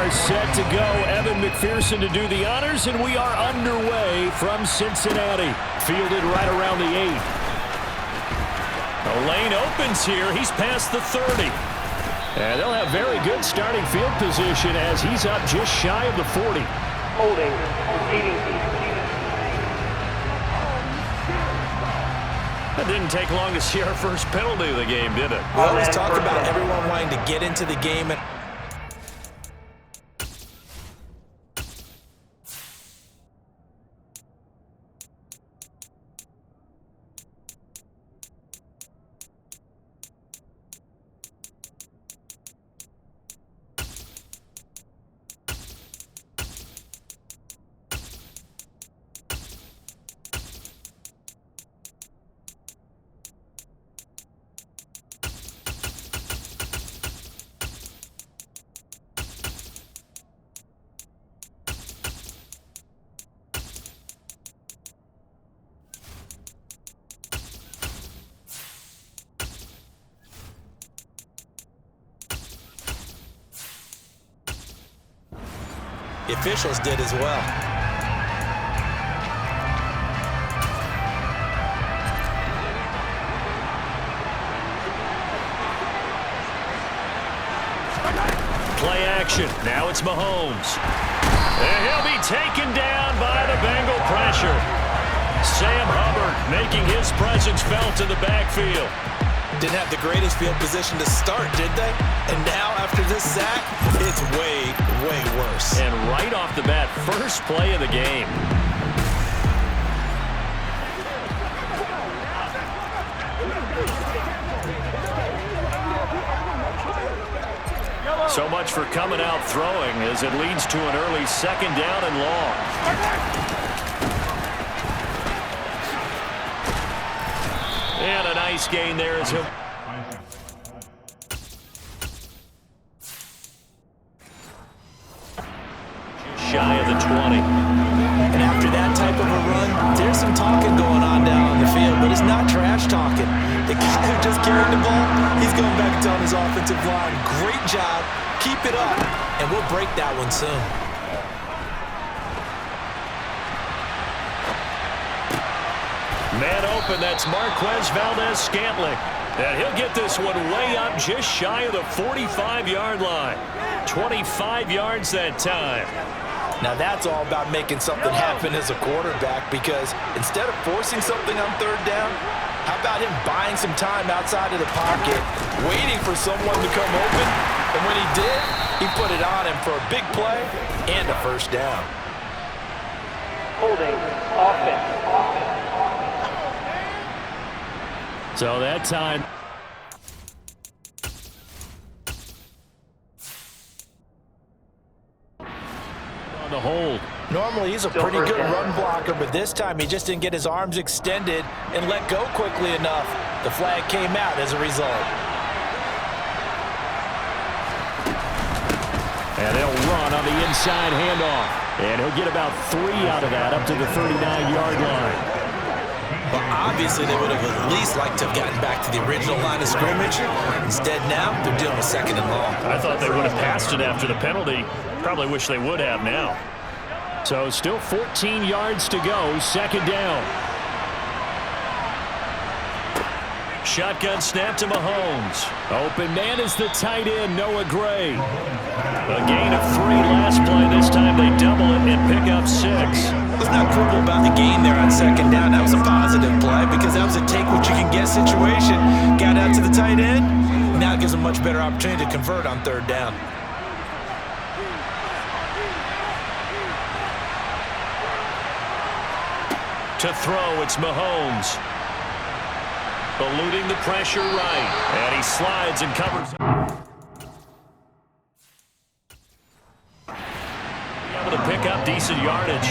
are set to go. Evan McPherson to do the honors, and we are underway from Cincinnati. Fielded right around the 8. The lane opens here. He's past the 30. And they'll have very good starting field position as he's up just shy of the 40. Holding. That didn't take long to see our first penalty of the game, did it? We always talk about everyone wanting to get into the game. The officials did as well. Play action. Now it's Mahomes. And he'll be taken down by the Bengal pressure. Sam Hubbard making his presence felt in the backfield. Didn't have the greatest field position to start, did they? And now, after this sack, it's way, way worse. And right off the bat, first play of the game. So much for coming out throwing as it leads to an early second down and long. And a nice gain there as he'll... Shy of the 20. And after that type of a run, there's some talking going on down on the field, but it's not trash talking. The guy who just carried the ball, he's going back and telling his offensive line, great job, keep it up, and we'll break that one soon. Man open, that's Marquez Valdez-Scantling. And he'll get this one way up just shy of the 45-yard line. 25 yards that time. Now that's all about making something happen as a quarterback, because instead of forcing something on third down, how about him buying some time outside of the pocket, waiting for someone to come open, and when he did, he put it on him for a big play and a first down. Holding. Offense. So that time... on the hold. Normally he's a pretty good run blocker, but this time he just didn't get his arms extended and let go quickly enough. The flag came out as a result. And they'll run on the inside handoff. And he'll get about 3 out of that up to the 39-yard line. Well, obviously they would have at least liked to have gotten back to the original line of scrimmage. Instead now, they're dealing with second and long. I thought they would have passed it after the penalty. Probably wish they would have now. So still 14 yards to go, second down. Shotgun snap to Mahomes. Open man is the tight end, Noah Gray. A gain of 3 last play. This time they double it and pick up 6. Let's not quibble about the gain there on second down. That was a positive play because that was a take-what-you-can-get situation. Got out to the tight end. Now it gives them a much better opportunity to convert on third down. To throw, it's Mahomes. Eluding the pressure right. And he slides and covers. Able to pick up decent yardage.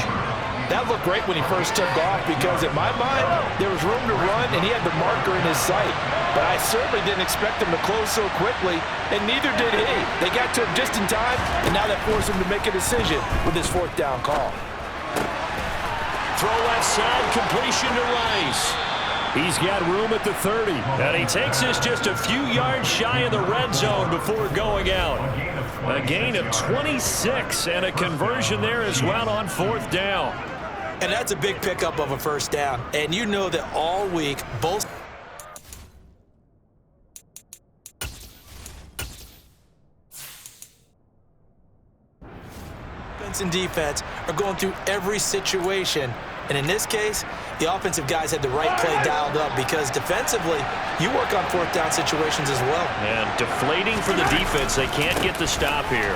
That looked great when he first took off because, in my mind, there was room to run and he had the marker in his sight. But I certainly didn't expect him to close so quickly, and neither did he. They got to him just in time, and now that forced him to make a decision with his fourth down call. Throw left side, completion to Rice. He's got room at the 30. And he takes us just a few yards shy of the red zone before going out. A gain of 26 and a conversion there as well on 4th down. And that's a big pickup of a first down. And you know that all week, both offense and defense are going through every situation. And in this case, the offensive guys had the right play dialed up because defensively, you work on 4th down situations as well. And deflating for the defense. They can't get the stop here.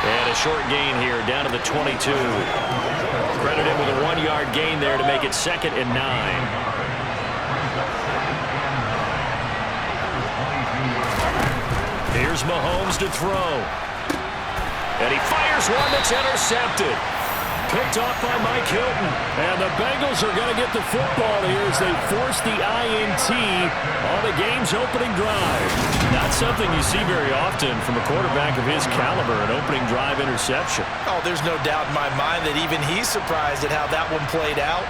And a short gain here down to the 22. Credit him with a 1-yard gain there to make it 2nd and 9. Here's Mahomes to throw. And he fires one that's intercepted. Picked off by Mike Hilton. And the Bengals are going to get the football here as they force the INT on the game's opening drive. Not something you see very often from a quarterback of his caliber, an opening drive interception. Oh, there's no doubt in my mind that even he's surprised at how that one played out.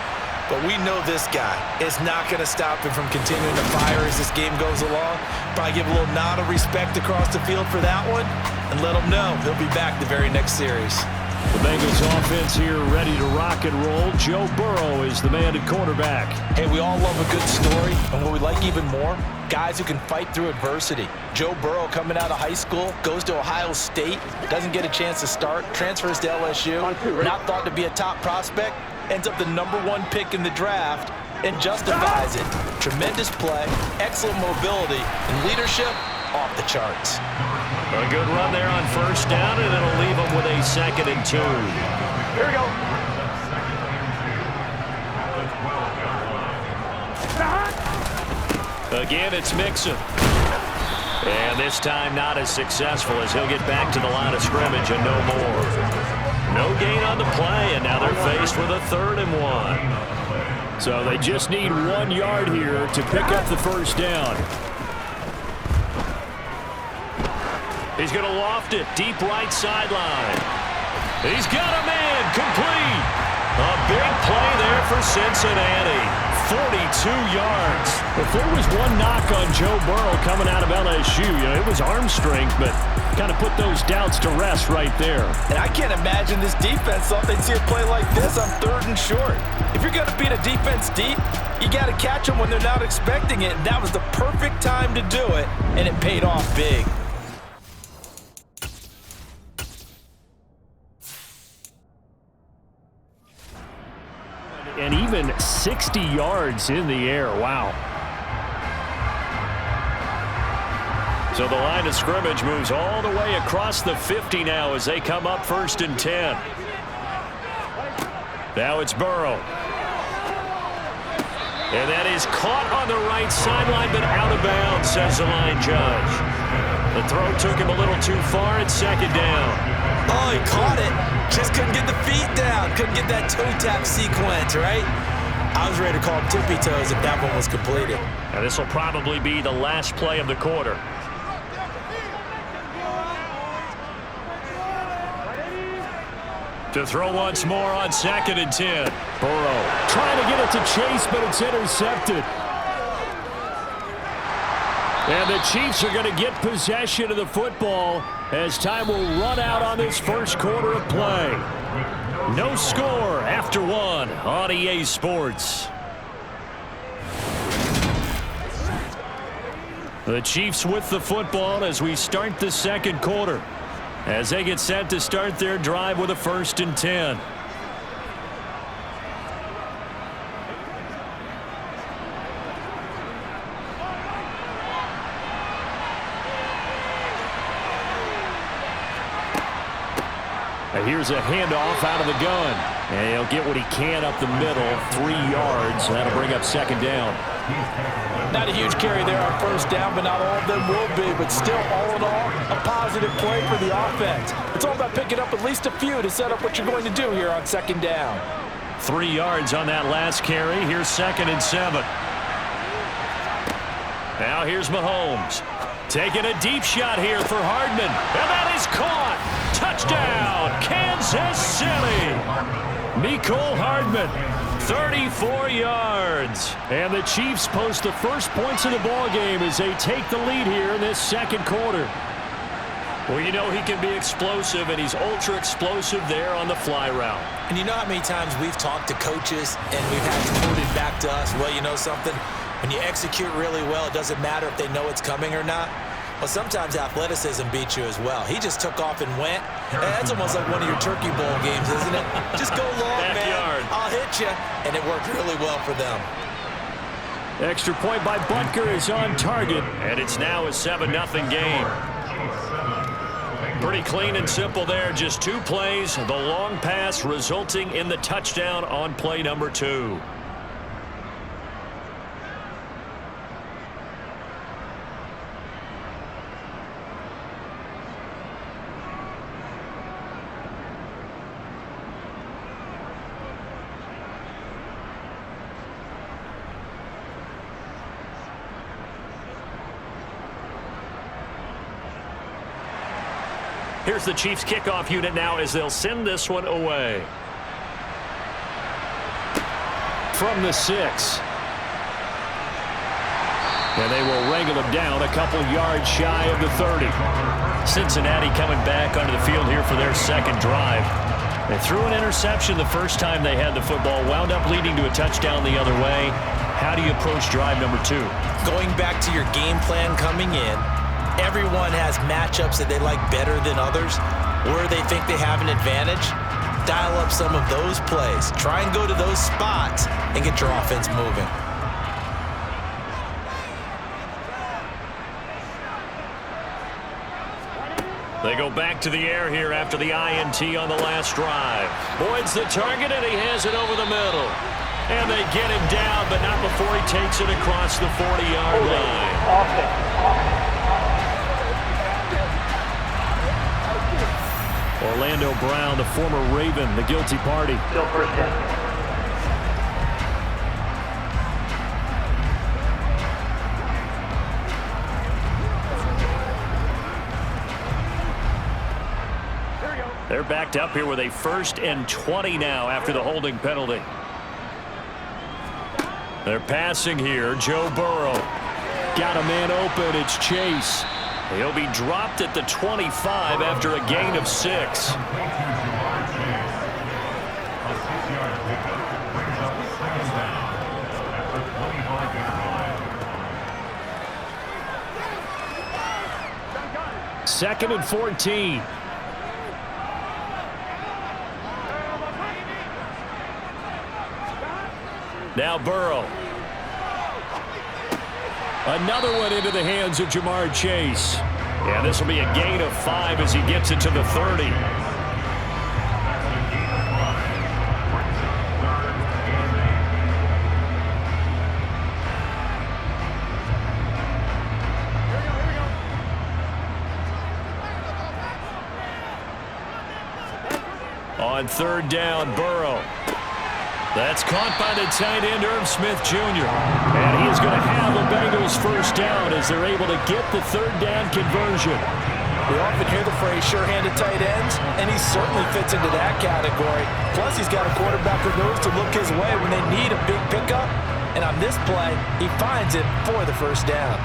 But we know this guy is not going to stop him from continuing to fire as this game goes along. Probably give a little nod of respect across the field for that one and let him know he'll be back the very next series. The Bengals offense here ready to rock and roll. Joe Burrow is the man at quarterback. Hey, we all love a good story, and what we like even more, guys who can fight through adversity. Joe Burrow coming out of high school, goes to Ohio State, doesn't get a chance to start, transfers to LSU, not thought to be a top prospect, ends up the #1 pick in the draft, and justifies it. Tremendous play, excellent mobility, and leadership off the charts. A good run there on 1st down, and it'll leave them with a 2nd and 2. Here we go. Again, it's Mixon. And this time not as successful as he'll get back to the line of scrimmage and no more. No gain on the play, and now they're faced with a 3rd and 1. So they just need 1 yard here to pick up the 1st down. He's going to loft it deep right sideline. He's got a man complete. A big play there for Cincinnati. 42 yards. If there was one knock on Joe Burrow coming out of LSU, it was arm strength, but kind of put those doubts to rest right there. And I can't imagine this defense thought they'd see a play like this on 3rd and short. If you're going to beat a defense deep, you got to catch them when they're not expecting it. And that was the perfect time to do it, and it paid off big. And even 60 yards in the air. Wow. So the line of scrimmage moves all the way across the 50 now as they come up 1st and 10. Now it's Burrow. And that is caught on the right sideline, but out of bounds, says the line judge. The throw took him a little too far at 2nd down. Oh, he caught it. Just couldn't get the feet down. Couldn't get that toe tap sequence, right? I was ready to call him tippy toes if that one was completed. Now this will probably be the last play of the quarter. To throw once more on 2nd and 10. Burrow trying to get it to Chase, but it's intercepted. And the Chiefs are going to get possession of the football as time will run out on this 1st quarter of play. No score after 1 on EA Sports. The Chiefs with the football as we start the 2nd quarter, as they get set to start their drive with a 1st and 10. Here's a handoff out of the gun. And he'll get what he can up the middle, 3 yards. That'll bring up 2nd down. Not a huge carry there on 1st down, but not all of them will be. But still, all in all, a positive play for the offense. It's all about picking up at least a few to set up what you're going to do here on 2nd down. 3 yards on that last carry. Here's 2nd and 7. Now here's Mahomes. Taking a deep shot here for Hardman. And that is caught. Touchdown, Kansas City. Mecole Hardman, 34 yards. And the Chiefs post the first points of the ball game as they take the lead here in this 2nd quarter. Well, you know he can be explosive, and he's ultra explosive there on the fly route. And you know how many times we've talked to coaches and we've had it quoted back to us, well, you know something? When you execute really well, it doesn't matter if they know it's coming or not. Well, sometimes athleticism beats you as well. He just took off and went. That's almost like one of your Turkey Bowl games, isn't it? Just go long, Backyard. man. I'll hit you. And it worked really well for them. Extra point by Butker is on target, and it's now a 7-0 game. Pretty clean and simple there. Just 2 plays. The long pass resulting in the touchdown on play number 2. Here's the Chiefs kickoff unit now as they'll send this one away. From the 6. And they will wrangle him down a couple yards shy of the 30. Cincinnati coming back onto the field here for their second drive. They threw an interception the first time they had the football, wound up leading to a touchdown the other way. How do you approach drive number 2? Going back to your game plan coming in, everyone has matchups that they like better than others, where they think they have an advantage. Dial up some of those plays. Try and go to those spots and get your offense moving. They go back to the air here after the INT on the last drive. Boyd's the target, and he has it over the middle. And they get him down, but not before he takes it across the 40-yard line. Orlando Brown, the former Raven, the guilty party. Still first down. They're backed up here with a 1st and 20 now after the holding penalty. They're passing here. Joe Burrow. Got a man open. It's Chase. He'll be dropped at the 25 after a gain of 6. Second and 14. Now Burrow. Another one into the hands of Jamar Chase. Yeah, this will be a gain of 5 as he gets it to the 30. On 3rd down, Burrow. That's caught by the tight end, Irv Smith Jr. And he is going to have the Bengals first down as they're able to get the 3rd down conversion. We often hear the phrase sure-handed tight ends, and he certainly fits into that category. Plus, he's got a quarterback who knows to look his way when they need a big pickup. And on this play, he finds it for the first down.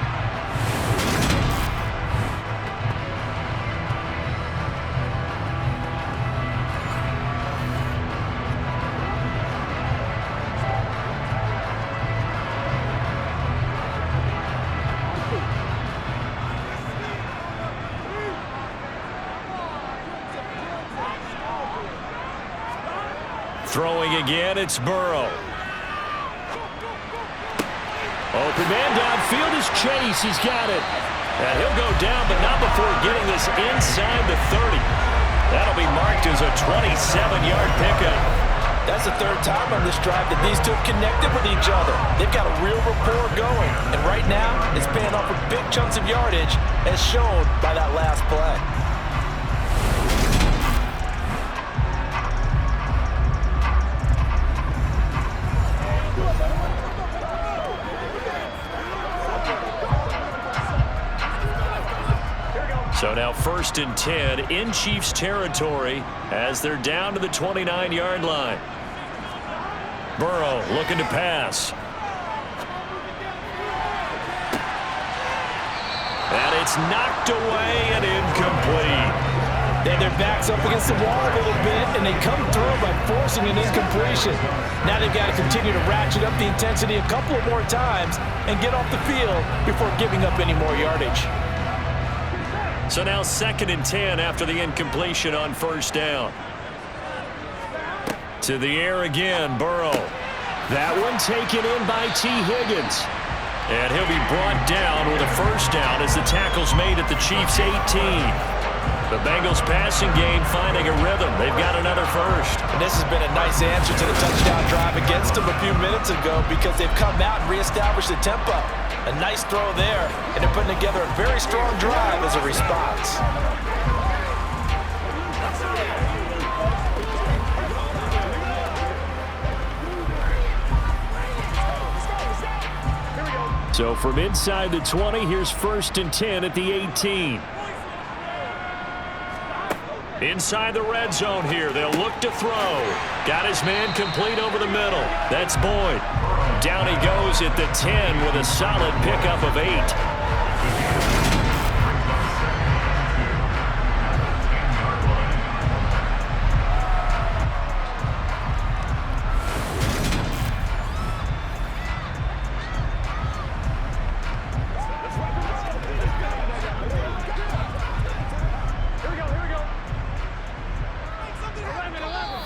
Throwing again, it's Burrow. Open man downfield is Chase. He's got it. And he'll go down, but not before getting this inside the 30. That'll be marked as a 27-yard pickup. That's the 3rd time on this drive that these two have connected with each other. They've got a real rapport going. And right now, it's paying off with big chunks of yardage, as shown by that last play. So now 1st and 10 in Chiefs territory as they're down to the 29-yard line. Burrow looking to pass. And it's knocked away and incomplete. They had their backs up against the wall a little bit, and they come through by forcing an incompletion. Now they've got to continue to ratchet up the intensity a couple of more times and get off the field before giving up any more yardage. So now 2nd and 10 after the incompletion on 1st down. To the air again, Burrow. That one taken in by T. Higgins. And he'll be brought down with a 1st down as the tackle's made at the Chiefs' 18. The Bengals passing game finding a rhythm. They've got another 1st. And this has been a nice answer to the touchdown drive against them a few minutes ago because they've come out and reestablished the tempo. A nice throw there, and they're putting together a very strong drive as a response. So from inside the 20, here's 1st and 10 at the 18. Inside the red zone here, they'll look to throw. Got his man complete over the middle. That's Boyd. Down he goes at the 10 with a solid pickup of 8.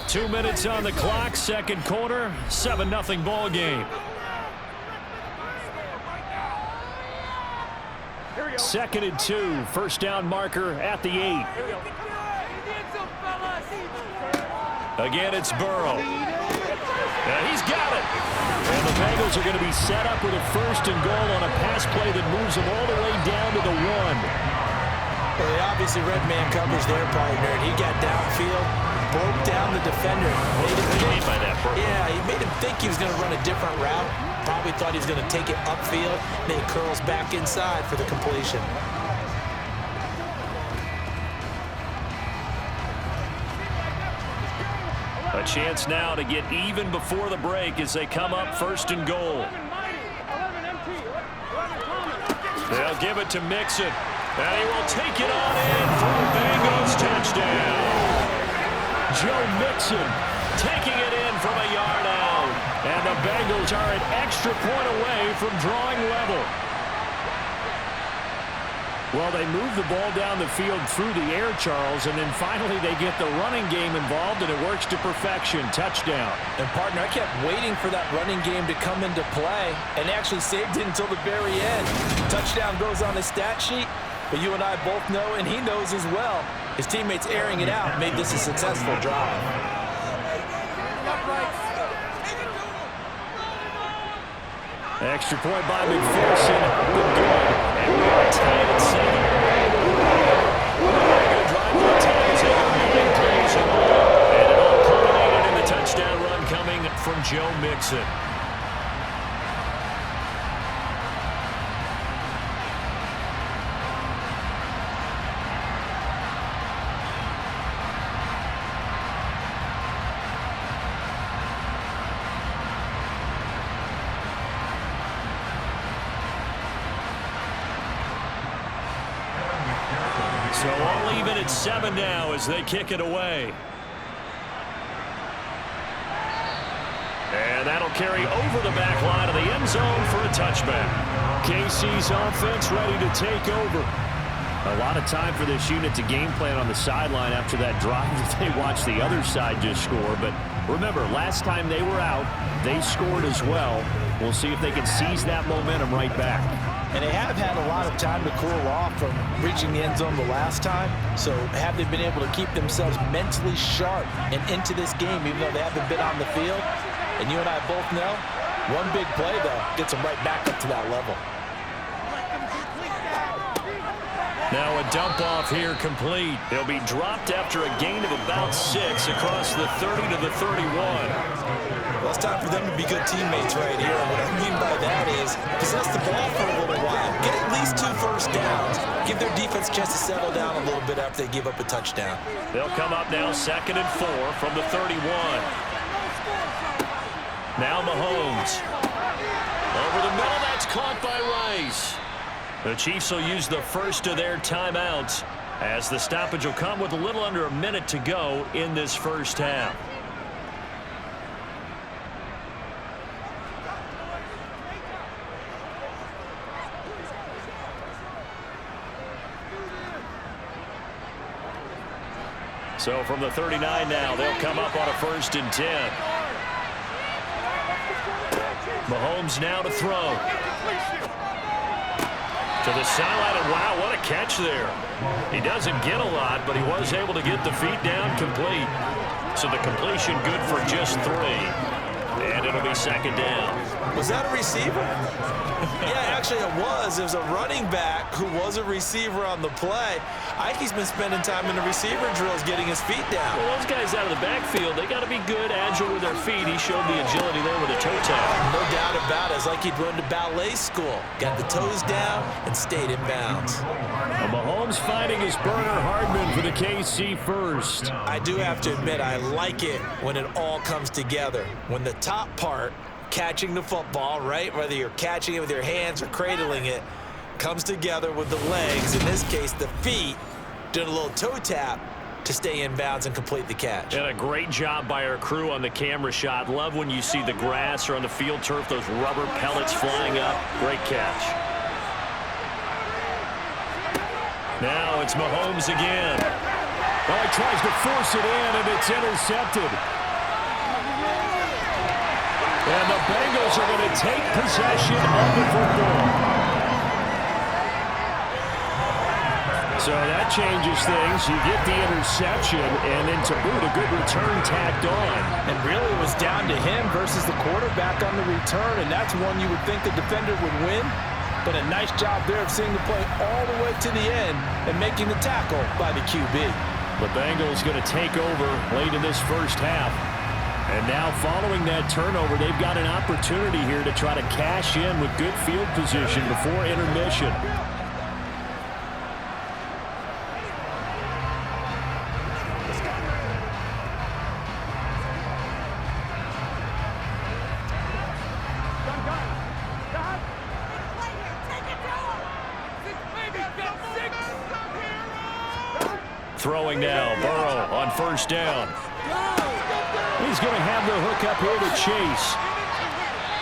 2 minutes on the clock, 2nd quarter, 7-0 ball game. 2nd and 2, 1st down marker at the 8. Again, it's Burrow. And he's got it. And the Bengals are going to be set up with a 1st and goal on a pass play that moves them all the way down to the 1. Well, they obviously red man covers their partner, and he got downfield. Broke down the defender. What do you mean by that? Yeah, he made him think he was going to run a different route. Probably thought he was going to take it upfield. Then he curls back inside for the completion. A chance now to get even before the break as they come up 1st and goal. They'll give it to Mixon. And he will take it on in for a Bengals touchdown. Joe Mixon taking it in from a yard out. And the Bengals are an extra point away from drawing level. Well, they move the ball down the field through the air, Charles, and then finally they get the running game involved, and it works to perfection. Touchdown. And, partner, I kept waiting for that running game to come into play, and actually saved it until the very end. Touchdown goes on his stat sheet, but you and I both know, and he knows as well, his teammates airing it out made this a successful drive. Extra point by McPherson. Good. And we are tied at 7. Good drive for the Tigers. They got 9 plays in all. And it all culminated in the touchdown run coming from Joe Mixon. So all even at 7 now as they kick it away. And that'll carry over the back line of the end zone for a touchback. KC's offense ready to take over. A lot of time for this unit to game plan on the sideline after that drive that they watched the other side just score. But remember, last time they were out, they scored as well. We'll see if they can seize that momentum right back. And they have had a lot of time to cool off from reaching the end zone the last time. So have they been able to keep themselves mentally sharp and into this game, even though they haven't been on the field? And you and I both know, one big play, though, gets them right back up to that level. Now a dump off here complete. They'll be dropped after a gain of about 6 across the 30 to the 31. Well, it's time for them to be good teammates right here. And what I mean by that is possess the ball for a little while. Get at least 2 first downs. Give their defense a chance to settle down a little bit after they give up a touchdown. They'll come up now 2nd and 4 from the 31. Now Mahomes. Over the middle, that's caught by Rice. The Chiefs will use the first of their timeouts as the stoppage will come with a little under a minute to go in this first half. So from the 39 now, they'll come up on a 1st and 10. Mahomes now to throw. To the sideline, and wow, what a catch there. He doesn't get a lot, but he was able to get the feet down complete. So the completion good for just 3. And it'll be 2nd down. Was that a receiver? Yeah, actually it was. It was a running back who was a receiver on the play. Ike's been spending time in the receiver drills getting his feet down. Well, those guys out of the backfield, they got to be good, agile with their feet. He showed the agility there with a toe tap. No doubt about it. It's like he'd run to ballet school. Got the toes down and stayed in bounds. Well, Mahomes finding his burner Hardman for the KC first. I do have to admit, I like it when it all comes together. When the top part, catching the football, right, whether you're catching it with your hands or cradling it, comes together with the legs, in this case the feet, doing a little toe tap to stay in bounds and complete the catch. And a great job by our crew on the camera shot. Love when you see the grass or on the field turf, those rubber pellets flying up. Great catch. Now it's Mahomes again. Oh, he tries to force it in, and it's intercepted. And the Bengals are going to take possession of the football. So that changes things. You get the interception, and then to boot, a good return tacked on. And really it was down to him versus the quarterback on the return, and that's one you would think the defender would win. But a nice job there of seeing the play all the way to the end and making the tackle by the QB. The Bengals going to take over late in this first half. And now following that turnover, they've got an opportunity here to try to cash in with good field position before intermission. Throwing now, Burrow on 1st down. He's going to have the hook up here to Chase.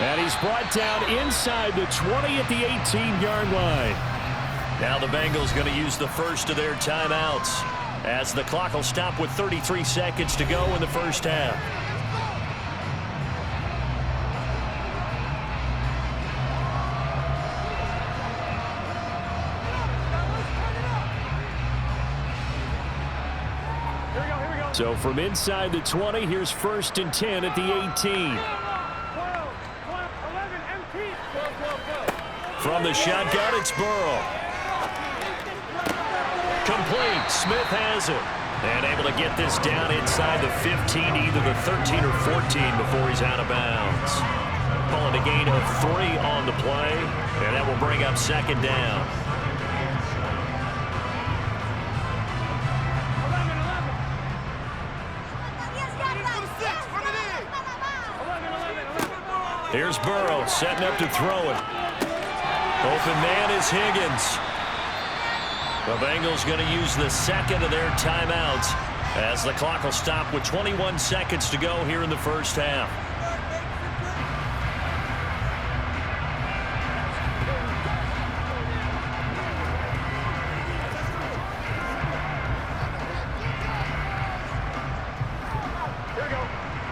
And he's brought down inside the 20 at the 18-yard line. Now the Bengals going to use the first of their timeouts as the clock will stop with 33 seconds to go in the first half. So from inside the 20, here's 1st and 10 at the 18. From the shotgun, it's Burrow. Complete. Smith has it. And able to get this down inside the 15, either the 13 or 14 before he's out of bounds. Calling a gain of 3 on the play, and that will bring up 2nd down. Here's Burrow setting up to throw it. Open man is Higgins. The Bengals going to use the 2nd of their timeouts as the clock will stop with 21 seconds to go here in the first half.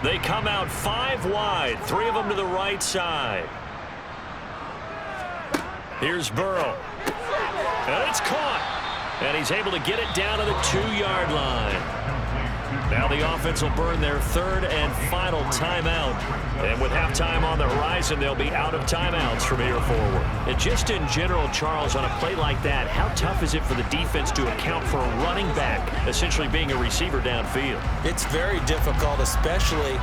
They come out 5 wide, 3 of them to the right side. Here's Burrow. And it's caught. And he's able to get it down to the 2-yard line. Now the offense will burn their 3rd and final timeout. And with halftime on the horizon, they'll be out of timeouts from here forward. And just in general, Charles, on a play like that, how tough is it for the defense to account for a running back essentially being a receiver downfield? It's very difficult, especially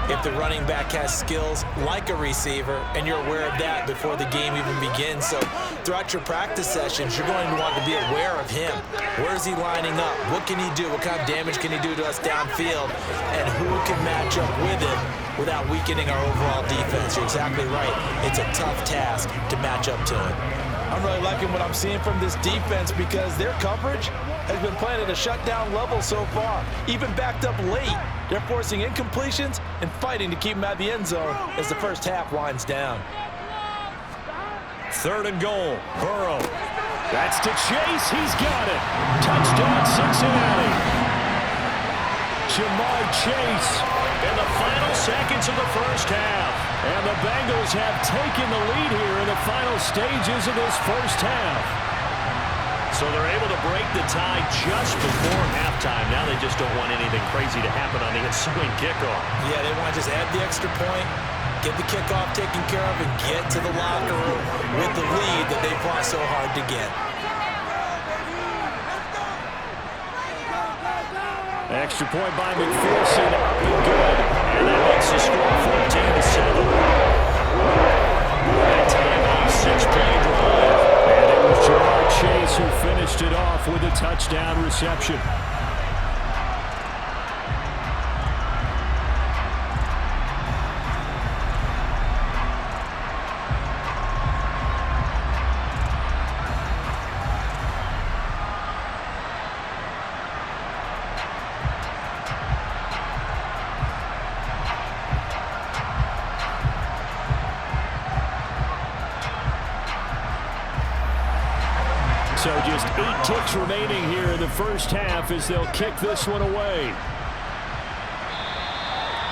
if the running back has skills like a receiver, and you're aware of that before the game even begins. So throughout your practice sessions, you're going to want to be aware of him. Where is he lining up? What can he do? What kind of damage can he do to us downfield? And who can match up with him without weakening our overall defense? You're exactly right. It's a tough task to match up to him. I'm really liking what I'm seeing from this defense because their coverage has been playing at a shutdown level so far, even backed up late. They're forcing incompletions and fighting to keep him out of the end zone as the first half winds down. 3rd and goal. Burrow. That's to Chase. He's got it. Touchdown, Cincinnati. Jamar Chase in the final seconds of the first half. And the Bengals have taken the lead here in the final stages of this first half. So they're able to break the tie just before halftime. Now they just don't want anything crazy to happen on the ensuing kickoff. Yeah, they want to just add the extra point, get the kickoff taken care of, and get to the locker room with the lead that they fought so hard to get. Extra point by McPherson, up and good. And that makes the score 14-7. That timeout, 6-play drive. And it was Jamar Chase who finished it off with a touchdown reception. So just 8 ticks remaining here in the first half as they'll kick this one away.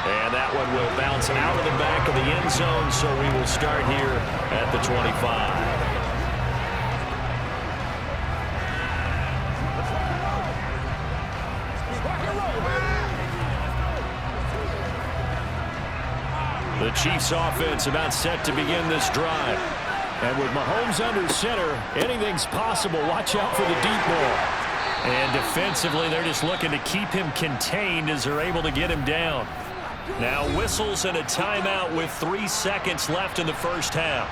And that one will bounce out of the back of the end zone, so we will start here at the 25. The Chiefs offense about set to begin this drive. And with Mahomes under center, anything's possible. Watch out for the deep ball. And defensively, they're just looking to keep him contained as they're able to get him down. Now whistles and a timeout with 3 seconds left in the first half.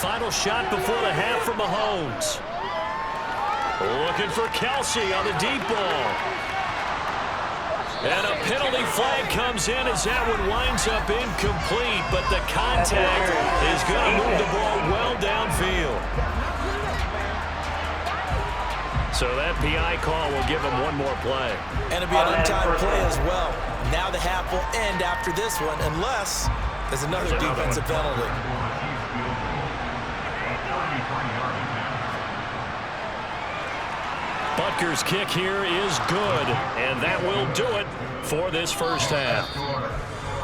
Final shot before the half from Mahomes. Looking for Kelsey on the deep ball. And a penalty flag comes in as that one winds up incomplete, but the contact is going to move the ball well downfield. So that PI call will give him one more play. And it'll be an untimed play as well. Now the half will end after this one, unless there's another defensive penalty. Butker's kick here is good, and that will do it for this first half.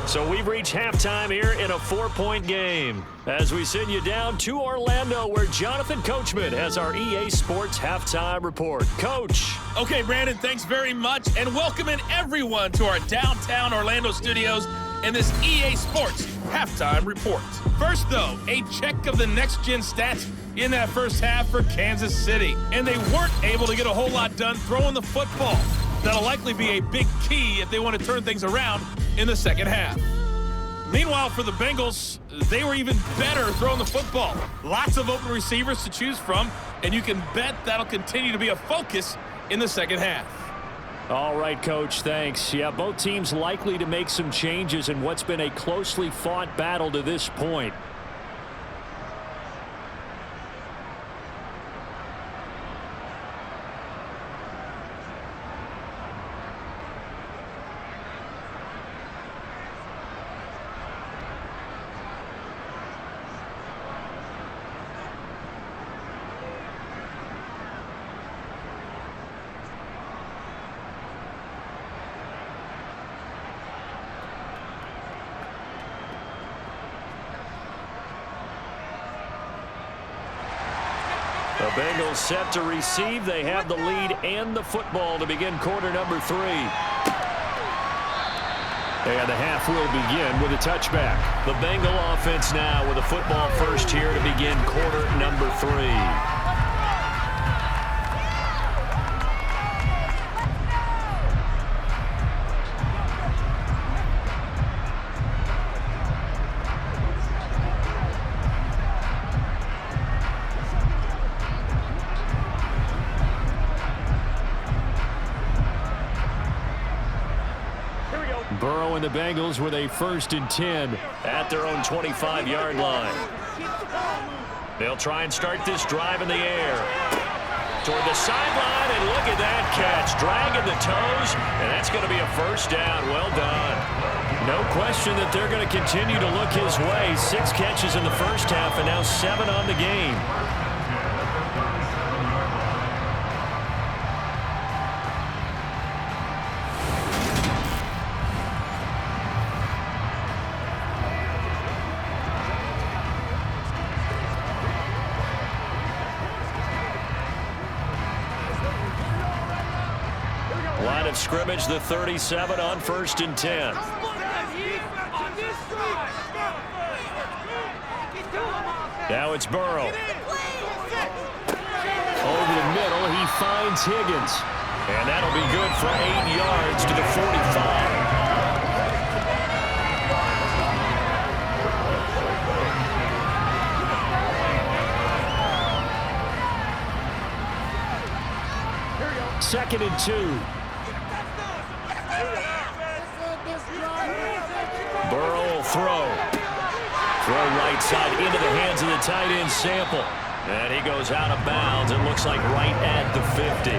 So we've reached halftime here in a 4-point game as we send you down to Orlando, where Jonathan Coachman has our EA Sports halftime report. Coach. Okay, Brandon, thanks very much, and welcoming everyone to our downtown Orlando studios in this EA Sports halftime report. First, though, a check of the next-gen stats in that first half for Kansas City, and they weren't able to get a whole lot done throwing the football. That'll likely be a big key if they want to turn things around in the second half. Meanwhile, for the Bengals, they were even better throwing the football. Lots of open receivers to choose from, and you can bet that'll continue to be a focus in the second half. All right, Coach, thanks. Yeah, both teams likely to make some changes in what's been a closely fought battle to this point. The Bengals set to receive. They have the lead and the football to begin quarter number 3. And the half will begin with a touchback. The Bengal offense now with a football first here to begin quarter number 3. Burrow and the Bengals with a 1st and 10 at their own 25-yard line. They'll try and start this drive in the air. Toward the sideline, and look at that catch. Dragging the toes, and that's going to be a 1st down. Well done. No question that they're going to continue to look his way. 6 catches in the first half, and now 7 on the game. Line of scrimmage, the 37 on 1st and 10. Now it's Burrow. Over the middle, he finds Higgins. And that'll be good for 8 yards to the 45. Second and 2. Burrow will throw. Throw right side into the hands of the tight end Sample. And he goes out of bounds. It looks like right at the 50.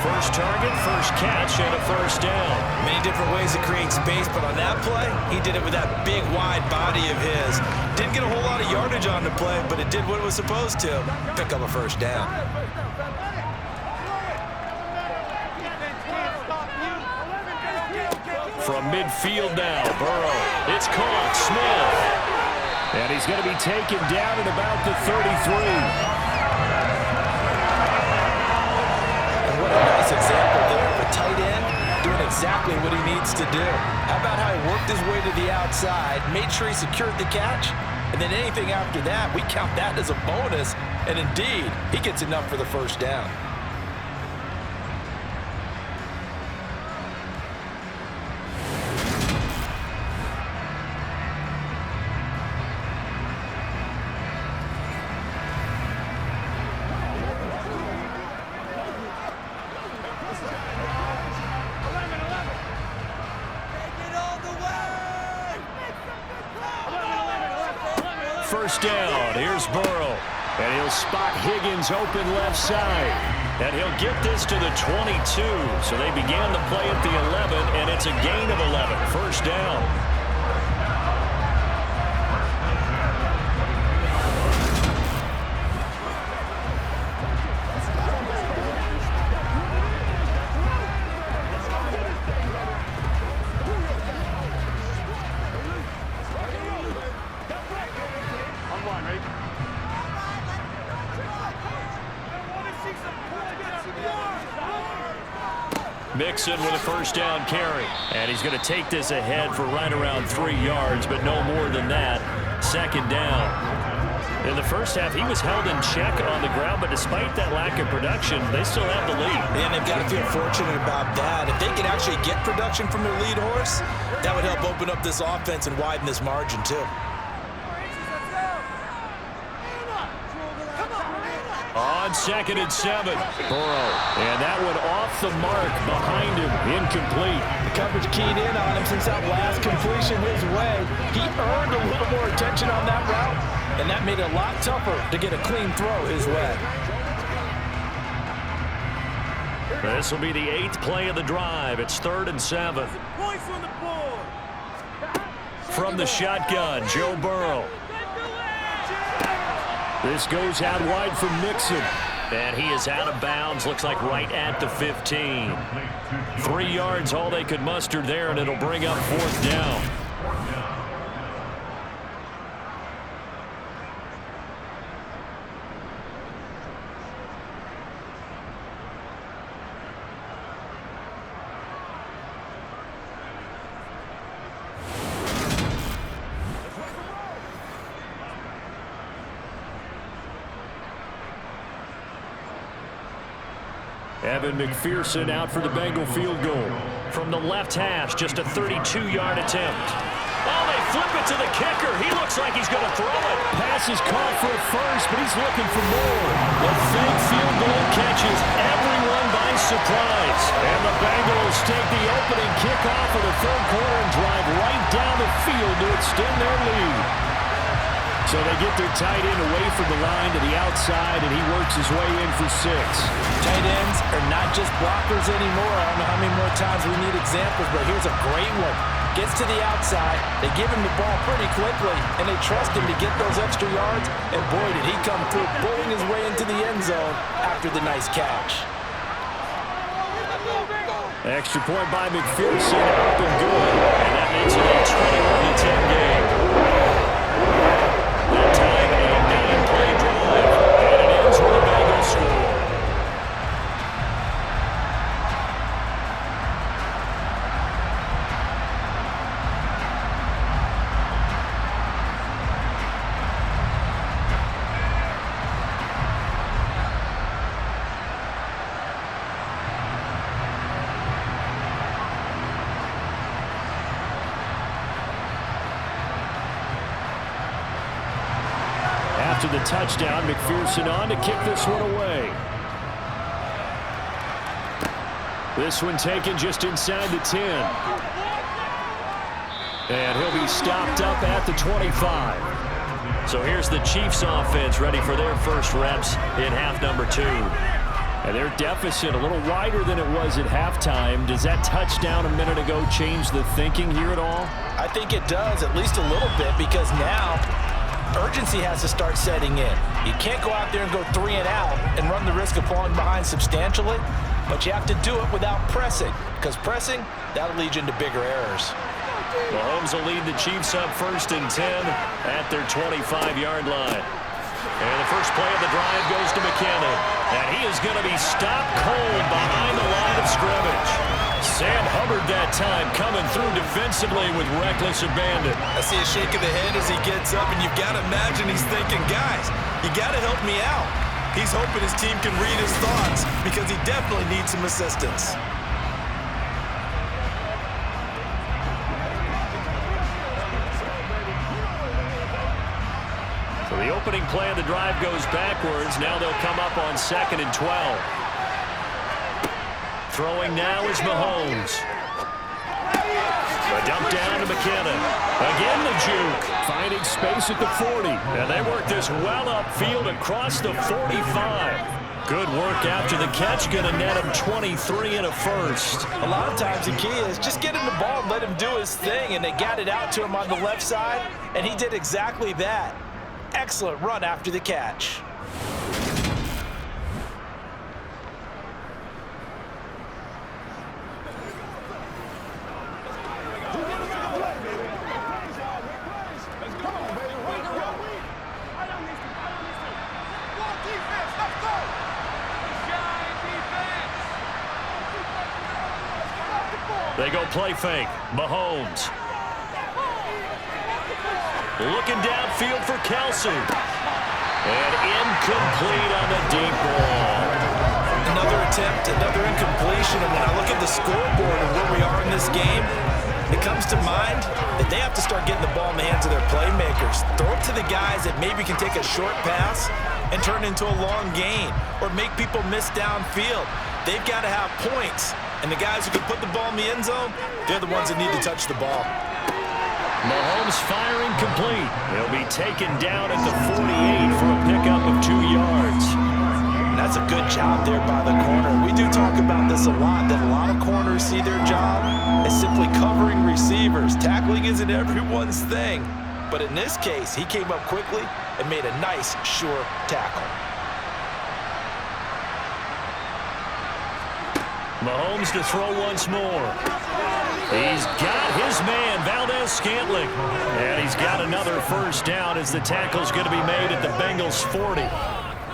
First target, first catch, and a 1st down. Many different ways to create space, but on that play, he did it with that big, wide body of his. Didn't get a whole lot of yardage on the play, but it did what it was supposed to. Pick up a 1st down. From midfield now, Burrow. It's caught, Smith. And he's going to be taken down at about the 33. And what a nice example there of a tight end doing exactly what he needs to do. How about how he worked his way to the outside, made sure he secured the catch, and then anything after that, we count that as a bonus. And indeed, he gets enough for the 1st down. First down, here's Burrow. And he'll spot Higgins open left side. And he'll get this to the 22. So they began the play at the 11, and it's a gain of 11. 1st down. Mixon with a 1st down carry. And he's going to take this ahead for right around 3 yards, but no more than that. 2nd down. In the first half, he was held in check on the ground, but despite that lack of production, they still have the lead. And they've got to feel fortunate about that. If they can actually get production from their lead horse, that would help open up this offense and widen this margin, too. On 2nd and 7, Burrow. And that one off the mark behind him, incomplete. The coverage keyed in on him since that last completion his way. He earned a little more attention on that route, and that made it a lot tougher to get a clean throw his way. This will be the 8th play of the drive. It's 3rd and 7. From the shotgun, Joe Burrow. This goes out wide for Mixon. And he is out of bounds. Looks like right at the 15. 3 yards, all they could muster there, and it'll bring up 4th down. Evan McPherson out for the Bengal field goal. From the left hash, just a 32-yard attempt. Oh, they flip it to the kicker. He looks like he's going to throw it. Pass pass is caught for a first, but he's looking for more. The fake field goal catches everyone by surprise. And the Bengals take the opening kickoff of the third quarter and drive right down the field to extend their lead. So they get their tight end away from the line to the outside, and he works his way in for 6. Tight ends are not just blockers anymore. I don't know how many more times we need examples, but here's a great one. Gets to the outside, they give him the ball pretty quickly, and they trust him to get those extra yards, and boy, did he come through, bullying his way into the end zone after the nice catch. Extra point by McPherson, up and good, and that makes it a 21-10 game. That time, a 9-play drive, and it ends with a Bengals score. After the touchdown, McPherson on to kick this one away. This one taken just inside the 10. And he'll be stopped up at the 25. So here's the Chiefs offense ready for their first reps in half number 2. And their deficit a little wider than it was at halftime. Does that touchdown a minute ago change the thinking here at all? I think it does, at least a little bit, because now urgency has to start setting in. You can't go out there and go 3 and out and run the risk of falling behind substantially, but you have to do it without pressing, because pressing, that'll lead you into bigger errors. Mahomes will lead the Chiefs up 1st and 10 at their 25-yard line. And the first play of the drive goes to McKinnon, and he is going to be stopped cold behind the line of scrimmage. Sam Hubbard that time coming through defensively with reckless abandon. I see a shake of the head as he gets up, and you've got to imagine he's thinking, guys, you got to help me out. He's hoping his team can read his thoughts because he definitely needs some assistance. So the opening play of the drive goes backwards. Now they'll come up on 2nd and 12. Throwing now is Mahomes. A dump down to McKinnon. Again the juke. Finding space at the 40. And they work this well upfield across the 45. Good work after the catch. Going to net him 23 and a first. A lot of times the key is just get him the ball and let him do his thing. And they got it out to him on the left side. And he did exactly that. Excellent run after the catch. They go play fake. Mahomes. Looking downfield for Kelsey. And incomplete on the deep ball. Another attempt, another incompletion. And when I look at the scoreboard and where we are in this game, it comes to mind that they have to start getting the ball in the hands of their playmakers. Throw it to the guys that maybe can take a short pass and turn it into a long gain or make people miss downfield. They've got to have points. And the guys who can put the ball in the end zone, they're the ones that need to touch the ball. Mahomes firing complete. He'll be taken down at the 48 for a pickup of 2 yards. And that's a good job there by the corner. We do talk about this a lot, that a lot of corners see their job as simply covering receivers. Tackling isn't everyone's thing. But in this case, he came up quickly and made a nice, sure tackle. Mahomes to throw once more. He's got his man, Valdez-Scantling. And he's got another first down as the tackle's going to be made at the Bengals 40.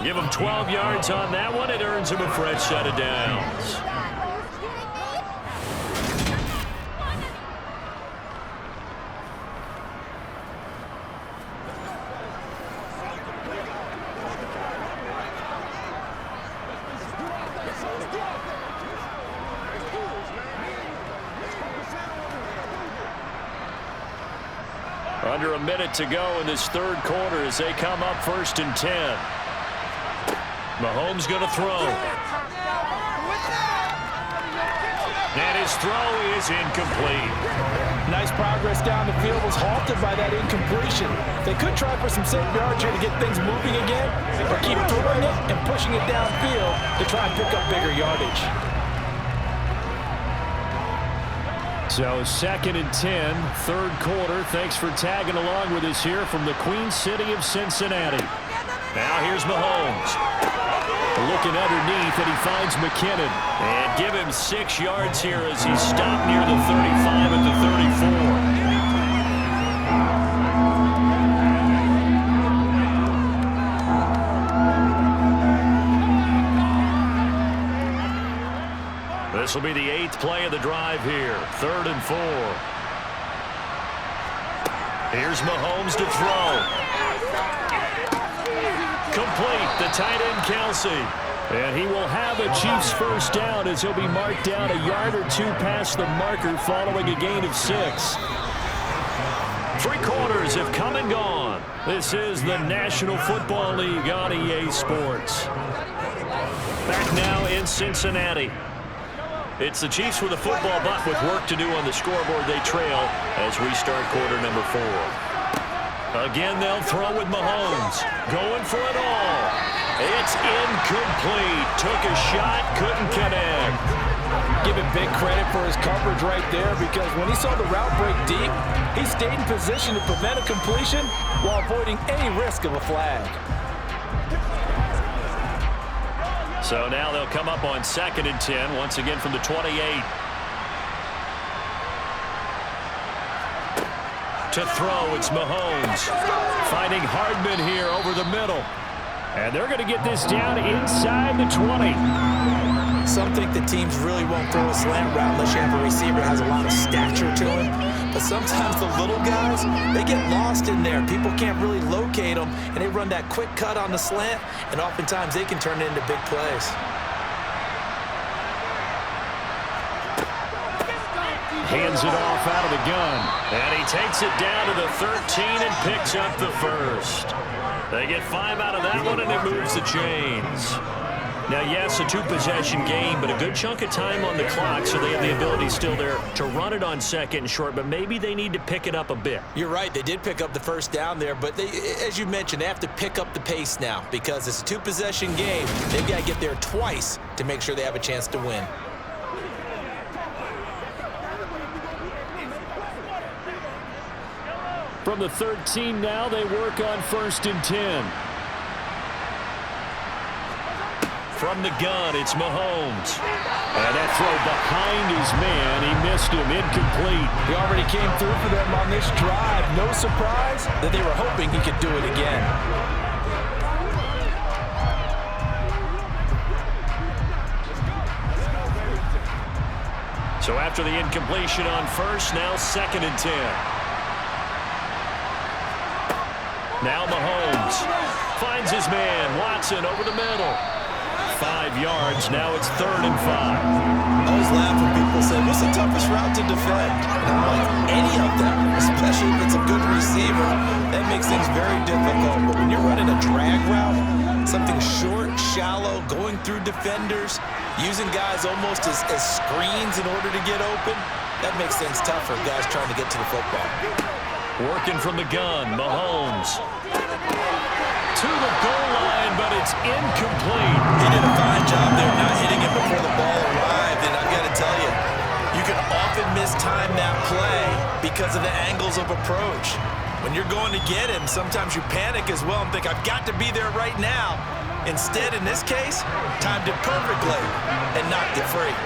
Give him 12 yards on that one. It earns him a fresh set of downs. minute to go in this third quarter as they come up 1st and 10. Mahomes going to throw. And his throw is incomplete. Nice progress down the field was halted by that incompletion. They could try for some safe yards here to get things moving again, or keep throwing it and pushing it downfield to try and pick up bigger yardage. So 2nd and 10, third quarter. Thanks for tagging along with us here from the Queen City of Cincinnati. Now here's Mahomes. Looking underneath, and he finds McKinnon. And give him 6 yards here as he's stopped near the 35 at the 34. This will be the 8th play of the drive here. 3rd and 4. Here's Mahomes to throw. Complete, the tight end Kelsey. And he will have a Chiefs first down as he'll be marked down a yard or 2 past the marker following a gain of 6. 3 quarters have come and gone. This is the National Football League on EA Sports. Back now in Cincinnati. It's the Chiefs with a football, but with work to do on the scoreboard. They trail as we start quarter number 4. Again, they'll throw with Mahomes. Going for it all. It's incomplete. Took a shot, couldn't connect. Give him big credit for his coverage right there, because when he saw the route break deep, he stayed in position to prevent a completion while avoiding any risk of a flag. So now they'll come up on 2nd and 10, once again from the 28. To throw, it's Mahomes. Finding Hardman here over the middle. And they're going to get this down inside the 20. Some think the teams really won't throw a slant route unless you have a receiver that has a lot of stature to him. But sometimes the little guys, they get lost in there. People can't really locate them, and they run that quick cut on the slant, and oftentimes they can turn it into big plays. Hands it off out of the gun. And he takes it down to the 13 and picks up the first. They get 5 out of that one, and it moves the chains. Now, yes, a 2-possession game, but a good chunk of time on the clock, so they have the ability still there to run it on 2nd and short, but maybe they need to pick it up a bit. You're right. They did pick up the first down there, but they, as you mentioned, they have to pick up the pace now because it's a 2-possession game. They've got to get there twice to make sure they have a chance to win. From the 13 now, they work on 1st and 10. From the gun, it's Mahomes. And that throw behind his man, he missed him, incomplete. He already came through for them on this drive. No surprise that they were hoping he could do it again. So after the incompletion on 1st, now 2nd and 10. Now Mahomes finds his man, Watson, over the middle. 5 yards, now it's 3rd and 5. I always laugh when people say, what's the toughest route to defend? And I'm like, any of them, especially if it's a good receiver. That makes things very difficult. But when you're running a drag route, something short, shallow, going through defenders, using guys almost as screens in order to get open, that makes things tougher, guys trying to get to the football. Working from the gun, Mahomes. To the goal line, but it's incomplete. He did a fine job there not hitting it before the ball arrived, and I've got to tell you, you can often mistime that play because of the angles of approach. When you're going to get him, sometimes you panic as well and think, I've got to be there right now. Instead, in this case, timed it perfectly and knocked it free.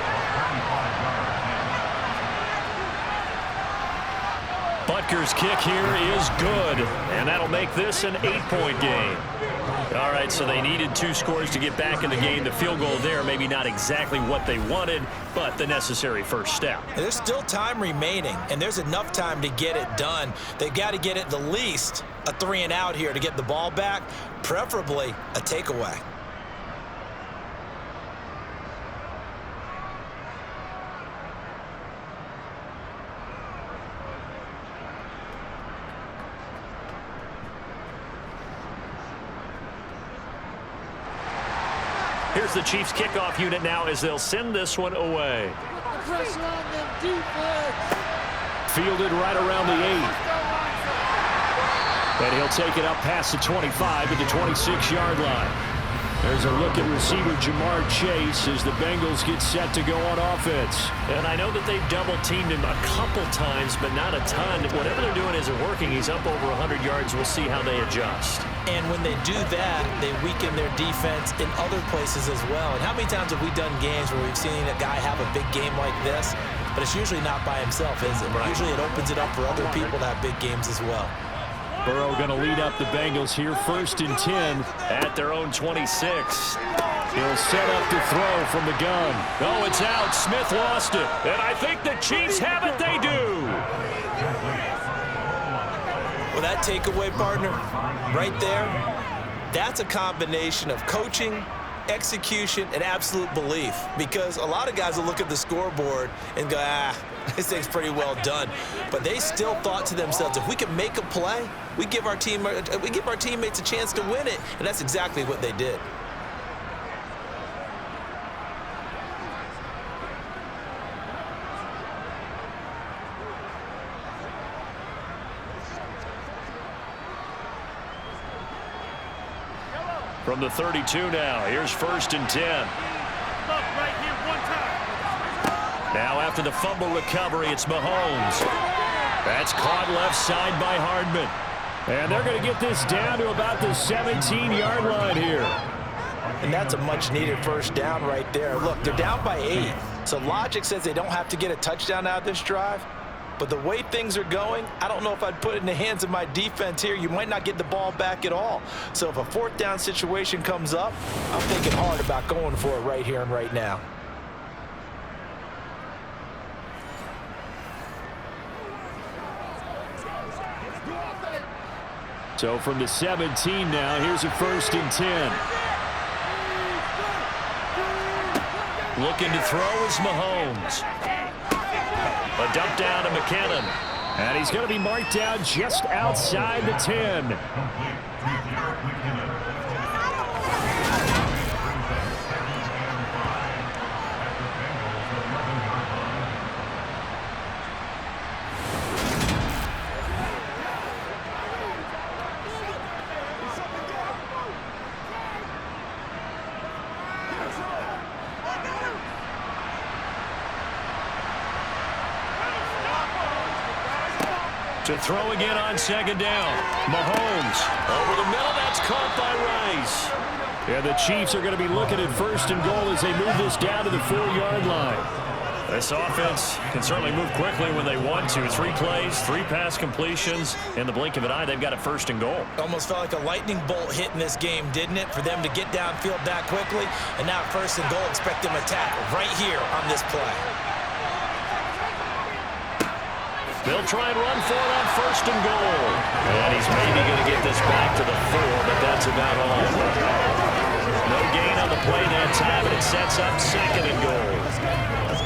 Butker's kick here is good, and that'll make this an 8-point game. All right, so they needed 2 scores to get back in the game. The field goal there, maybe not exactly what they wanted, but the necessary first step. There's still time remaining, and there's enough time to get it done. They've got to get at the least a 3-and-out here to get the ball back, preferably a takeaway. Here's the Chiefs kickoff unit now as they'll send this one away. Pressure on them defense. Fielded right around the 8. And he'll take it up past the 25 to the 26-yard line. There's a look at receiver Jamar Chase as the Bengals get set to go on offense. And I know that they've double-teamed him a couple times, but not a ton. Whatever they're doing isn't working. He's up over 100 yards. We'll see how they adjust. And when they do that, they weaken their defense in other places as well. And how many times have we done games where we've seen a guy have a big game like this, but it's usually not by himself, is it? Right. Usually it opens it up for other people to have big games as well. Burrow going to lead up the Bengals here, 1st and 10 at their own 26. He'll set up to throw from the gun. Oh, it's out. Smith lost it. And I think the Chiefs have it. They do. Well, that takeaway, partner, right there, that's a combination of coaching, execution, and absolute belief. Because a lot of guys will look at the scoreboard and go, this thing's pretty well done. But they still thought to themselves, if we can make a play, we give our teammates a chance to win it. And that's exactly what they did. From the 32 now, here's 1st and 10. Look right here, one time. Now after the fumble recovery, it's Mahomes. That's caught left side by Hardman. And they're going to get this down to about the 17-yard line here. And that's a much-needed 1st down right there. Look, they're down by 8. So logic says they don't have to get a touchdown out of this drive. But the way things are going, I don't know if I'd put it in the hands of my defense here. You might not get the ball back at all. So if a 4th down situation comes up, I'm thinking hard about going for it right here and right now. So from the 17 now, here's a 1st and 10. Looking to throw is Mahomes. A dump down to McKinnon. And he's going to be marked down just outside the 10. To throw again on 2nd down. Mahomes over the middle. That's caught by Rice. And the Chiefs are going to be looking at 1st and goal as they move this down to the 4-yard line. This offense can certainly move quickly when they want to. 3 plays, 3 pass completions. In the blink of an eye, they've got a 1st and goal. Almost felt like a lightning bolt hit in this game, didn't it? For them to get downfield that quickly. And now 1st and goal, expect them to tackle right here on this play. They'll try and run for it on 1st and goal. And he's maybe going to get this back to the 4, but that's about all. No gain on the play that time, and it sets up 2nd and goal.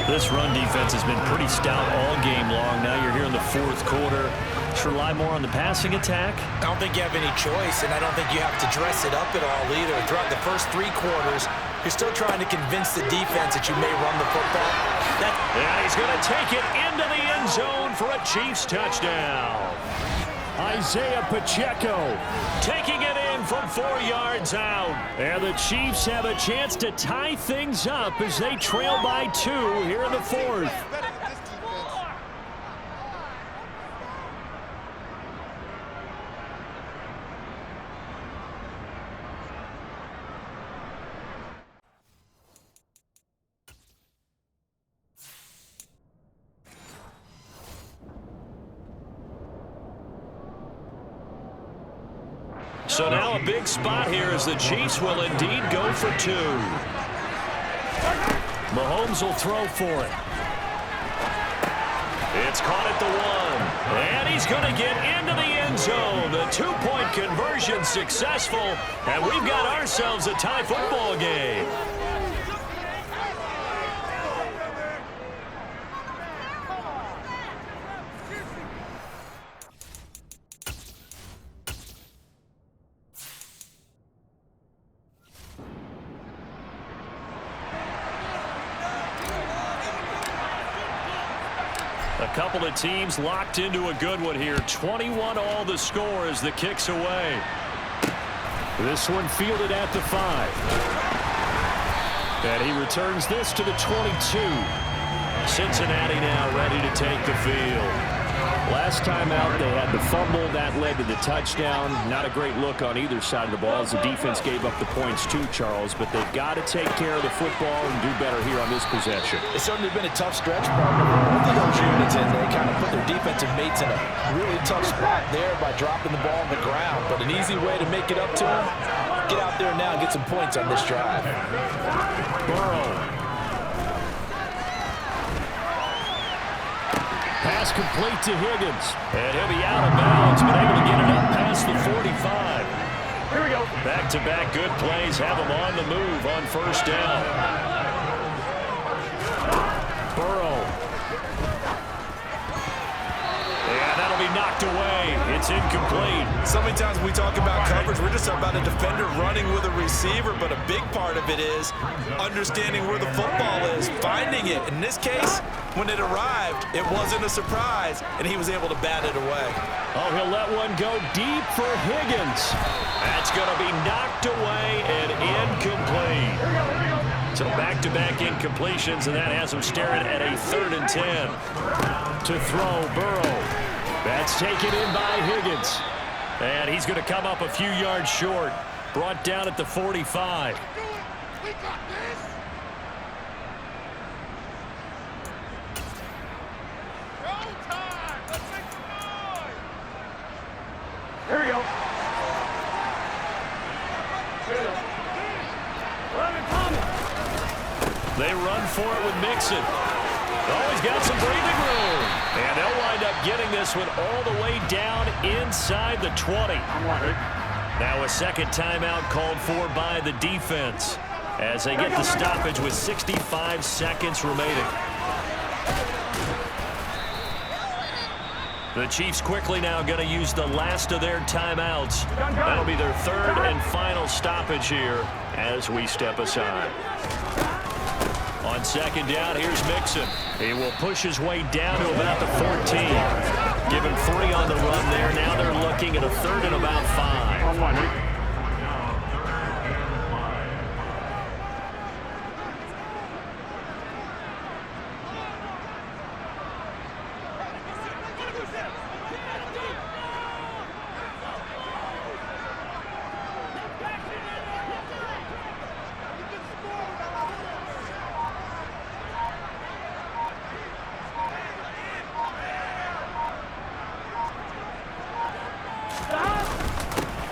This run defense has been pretty stout all game long. Now you're here in the 4th quarter. Should rely more on the passing attack. I don't think you have any choice, and I don't think you have to dress it up at all either. Throughout the first 3 quarters, you're still trying to convince the defense that you may run the football. And he's going to take it into the end zone for a Chiefs touchdown. Isaiah Pacheco taking it in from 4 yards out. And the Chiefs have a chance to tie things up as they trail by 2 here in the 4th. So now a big spot here as the Chiefs will indeed go for 2. Mahomes will throw for it. It's caught at the 1. And he's going to get into the end zone. The 2-point conversion successful. And we've got ourselves a tie football game. couple of teams locked into a good one here. 21-all the score as the kick's away. This one fielded at the 5. And he returns this to the 22. Cincinnati now ready to take the field. Last time out, they had the fumble. That led to the touchdown. Not a great look on either side of the ball as the defense gave up the points too, Charles. But they've got to take care of the football and do better here on this possession. It's certainly been a tough stretch, partner. Both of those units, and they kind of put their defensive mates in a really tough spot there by dropping the ball on the ground. But an easy way to make it up to them, get out there now and get some points on this drive. Burrow. Pass complete to Higgins. And he'll be out of bounds, but able to get it up past the 45. Here we go. Back-to-back good plays have him on the move on first down. Burrow. And that'll be knocked away. It's incomplete. So many times when we talk about coverage, we're just about a defender running with a receiver, but a big part of it is understanding where the football is, finding it. In this case, when it arrived, it wasn't a surprise, and he was able to bat it away. Oh, he'll let one go deep for Higgins. That's going to be knocked away and incomplete. So back-to-back incompletions, and that has him staring at a 3rd and 10. To throw, Burrow. That's taken in by Higgins. And he's going to come up a few yards short. Brought down at the 45. We got this. Go time. Let's make some noise. Here we go. They run for it with Mixon. Oh, he's got some breathing room. And they'll wind up getting this one all the way down inside the 20. Now a second timeout called for by the defense as they get the stoppage with 65 seconds remaining. The Chiefs quickly now going to use the last of their timeouts. That'll be their 3rd and final stoppage here as we step aside. On second down, here's Mixon. He will push his way down to about the 14. Give him 3 on the run there. Now they're looking at a 3rd and about 5.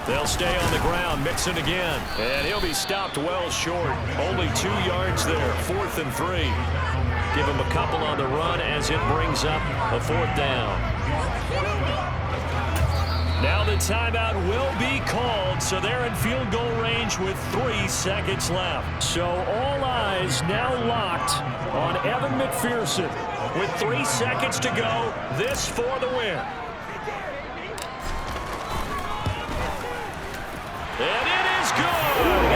They'll stay on the ground. Mixon again. And he'll be stopped well short. Only 2 yards there. 4th and 3. Give him a couple on the run as it brings up a 4th down. Now the timeout will be called, so they're in field goal range with 3 seconds left. So all eyes now locked on Evan McPherson. With 3 seconds to go, this for the win. And it is good.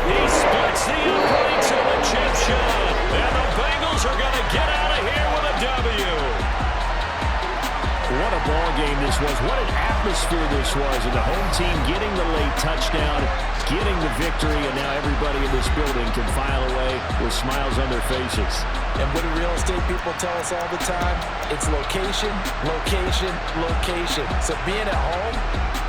He splits the uprights in the chip shot. And the Bengals are going to get out of here with a W. What a ball game this was. What an atmosphere this was. And the home team getting the late touchdown, getting the victory, and now everybody in this building can file away with smiles on their faces. And what do real estate people tell us all the time? It's location, location, location. So being at home,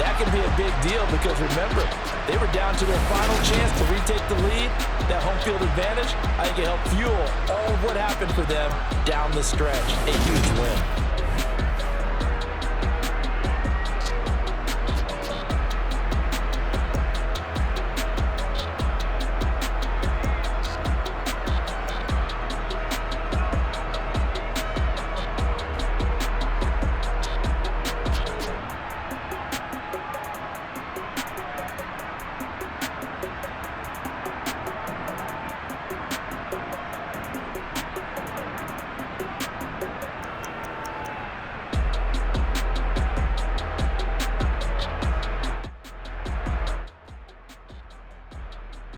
that can be a big deal because remember, they were down to their final chance to retake the lead. That home field advantage, I think it helped fuel all of what happened for them down the stretch. A huge win.